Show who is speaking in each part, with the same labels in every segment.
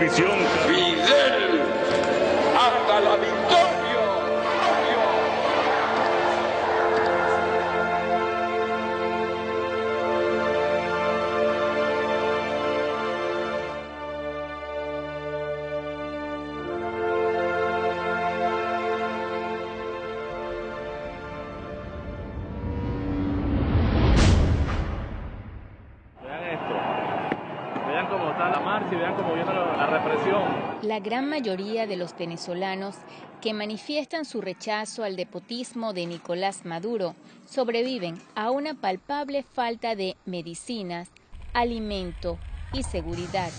Speaker 1: televisión.
Speaker 2: Fidel, hasta la victoria.
Speaker 3: Vean cómo está la marcha y vean cómo viene la represión.
Speaker 4: La gran mayoría de los venezolanos que manifiestan su rechazo al despotismo de Nicolás Maduro sobreviven a una palpable falta de medicinas, alimento y seguridad.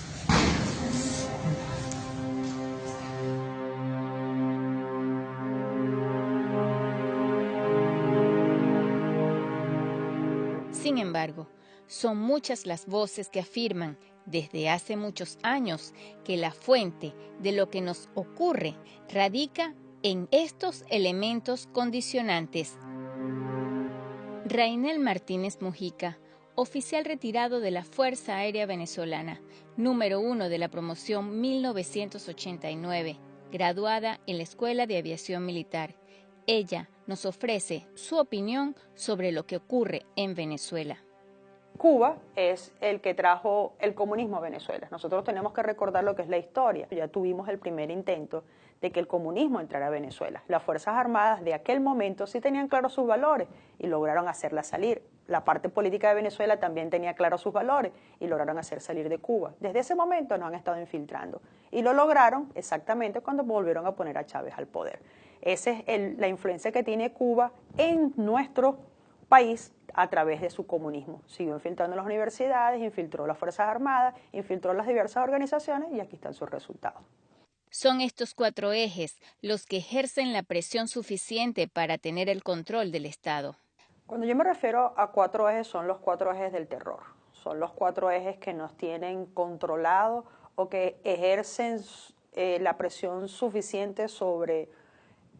Speaker 4: Sin embargo, son muchas las voces que afirman desde hace muchos años que la fuente de lo que nos ocurre radica en estos elementos condicionantes. Rainel Martínez Mujica, oficial retirado de la Fuerza Aérea Venezolana, número 1 de la promoción 1989, graduada en la Escuela de Aviación Militar. Ella nos ofrece su opinión sobre lo que ocurre en Venezuela.
Speaker 5: Cuba es el que trajo el comunismo a Venezuela. Nosotros tenemos que recordar lo que es la historia. Ya tuvimos el primer intento de que el comunismo entrara a Venezuela. Las Fuerzas Armadas de aquel momento sí tenían claros sus valores y lograron hacerla salir. La parte política de Venezuela también tenía claros sus valores y lograron hacer salir de Cuba. Desde ese momento nos han estado infiltrando y lo lograron exactamente cuando volvieron a poner a Chávez al poder. Esa es la influencia que tiene Cuba en nuestro país a través de su comunismo. Siguió infiltrando las universidades, infiltró las Fuerzas Armadas, infiltró las diversas organizaciones y aquí están sus resultados.
Speaker 4: Son estos 4 ejes los que ejercen la presión suficiente para tener el control del Estado.
Speaker 5: Cuando yo me refiero a 4 ejes, son los 4 ejes del terror. Son los 4 ejes que nos tienen controlados o que ejercen la presión suficiente sobre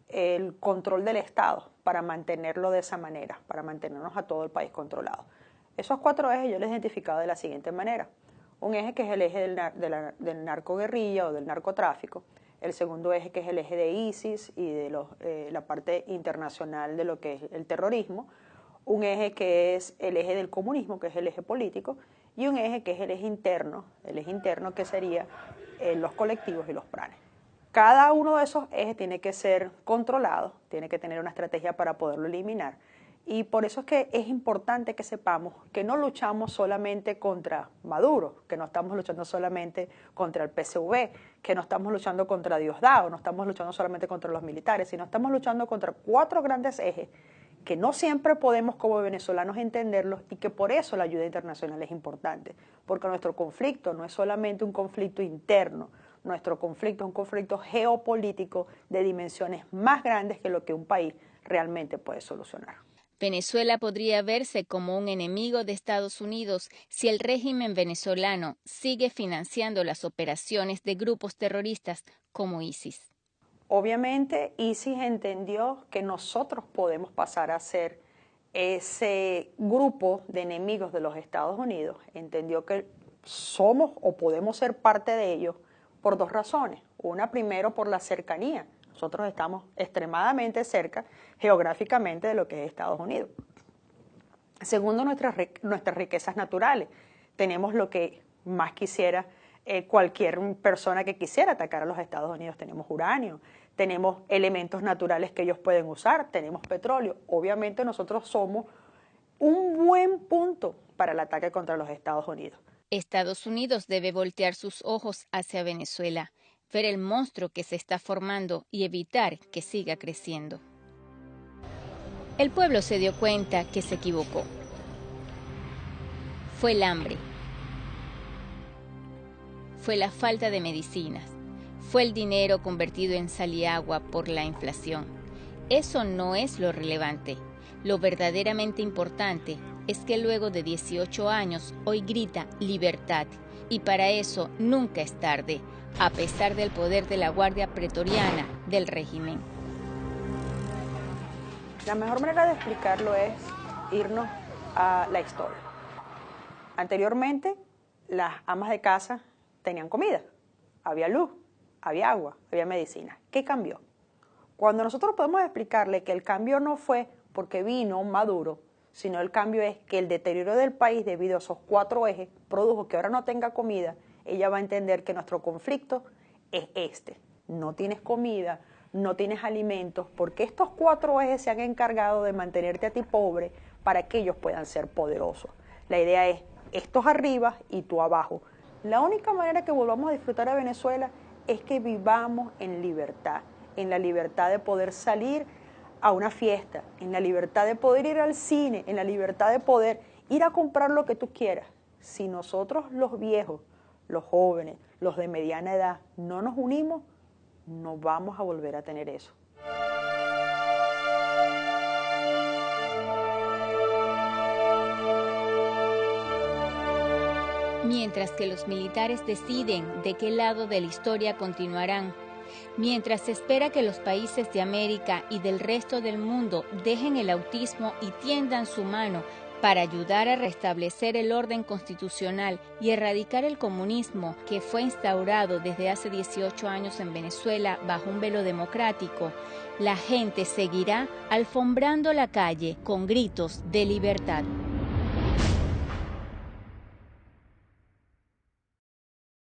Speaker 5: el control del Estado para mantenerlo de esa manera, para mantenernos a todo el país controlado. Esos 4 ejes yo los he identificado de la siguiente manera. Un eje que es el eje del narcoguerrilla o del narcotráfico, el segundo eje que es el eje de ISIS y de la parte internacional de lo que es el terrorismo, un eje que es el eje del comunismo, que es el eje político, y un eje que es el eje interno que sería los colectivos y los planes. Cada uno de esos ejes tiene que ser controlado, tiene que tener una estrategia para poderlo eliminar. Y por eso es que es importante que sepamos que no luchamos solamente contra Maduro, que no estamos luchando solamente contra el PSV, que no estamos luchando contra Diosdado, no estamos luchando solamente contra los militares, sino estamos luchando contra 4 grandes ejes que no siempre podemos como venezolanos entenderlos y que por eso la ayuda internacional es importante, porque nuestro conflicto no es solamente un conflicto interno, nuestro conflicto es un conflicto geopolítico de dimensiones más grandes que lo que un país realmente puede solucionar.
Speaker 4: Venezuela podría verse como un enemigo de Estados Unidos si el régimen venezolano sigue financiando las operaciones de grupos terroristas como ISIS.
Speaker 5: Obviamente, ISIS entendió que nosotros podemos pasar a ser ese grupo de enemigos de los Estados Unidos. Entendió que somos o podemos ser parte de ellos por 2 razones. Una, primero, por la cercanía. Nosotros estamos extremadamente cerca geográficamente de lo que es Estados Unidos. Segundo, nuestras riquezas naturales. Tenemos lo que más quisiera cualquier persona que quisiera atacar a los Estados Unidos. Tenemos uranio, tenemos elementos naturales que ellos pueden usar, tenemos petróleo. Obviamente nosotros somos un buen punto para el ataque contra los Estados Unidos.
Speaker 4: Estados Unidos debe voltear sus ojos hacia Venezuela, ver el monstruo que se está formando y evitar que siga creciendo. El pueblo se dio cuenta que se equivocó. Fue el hambre. Fue la falta de medicinas. Fue el dinero convertido en sal y agua por la inflación. Eso no es lo relevante. Lo verdaderamente importante es que luego de 18 años hoy grita libertad. Y para eso nunca es tarde, a pesar del poder de la Guardia Pretoriana del régimen.
Speaker 5: La mejor manera de explicarlo es irnos a la historia. Anteriormente, las amas de casa tenían comida. había luz, había agua, había medicina. ¿Qué cambió? Cuando nosotros podemos explicarle que el cambio no fue porque vino Maduro, sino el cambio es que el deterioro del país debido a esos 4 ejes produjo que ahora no tenga comida, ella va a entender que nuestro conflicto es este. No tienes comida, no tienes alimentos, porque estos 4 ejes se han encargado de mantenerte a ti pobre para que ellos puedan ser poderosos. La idea es estos arriba y tú abajo. La única manera que volvamos a disfrutar de Venezuela es que vivamos en la libertad de poder salir a una fiesta, en la libertad de poder ir al cine, en la libertad de poder ir a comprar lo que tú quieras. Si nosotros los viejos, los jóvenes, los de mediana edad, no nos unimos, no vamos a volver a tener eso.
Speaker 4: Mientras que los militares deciden de qué lado de la historia continuarán, mientras se espera que los países de América y del resto del mundo dejen el autismo y tiendan su mano para ayudar a restablecer el orden constitucional y erradicar el comunismo que fue instaurado desde hace 18 años en Venezuela bajo un velo democrático, la gente seguirá alfombrando la calle con gritos de libertad.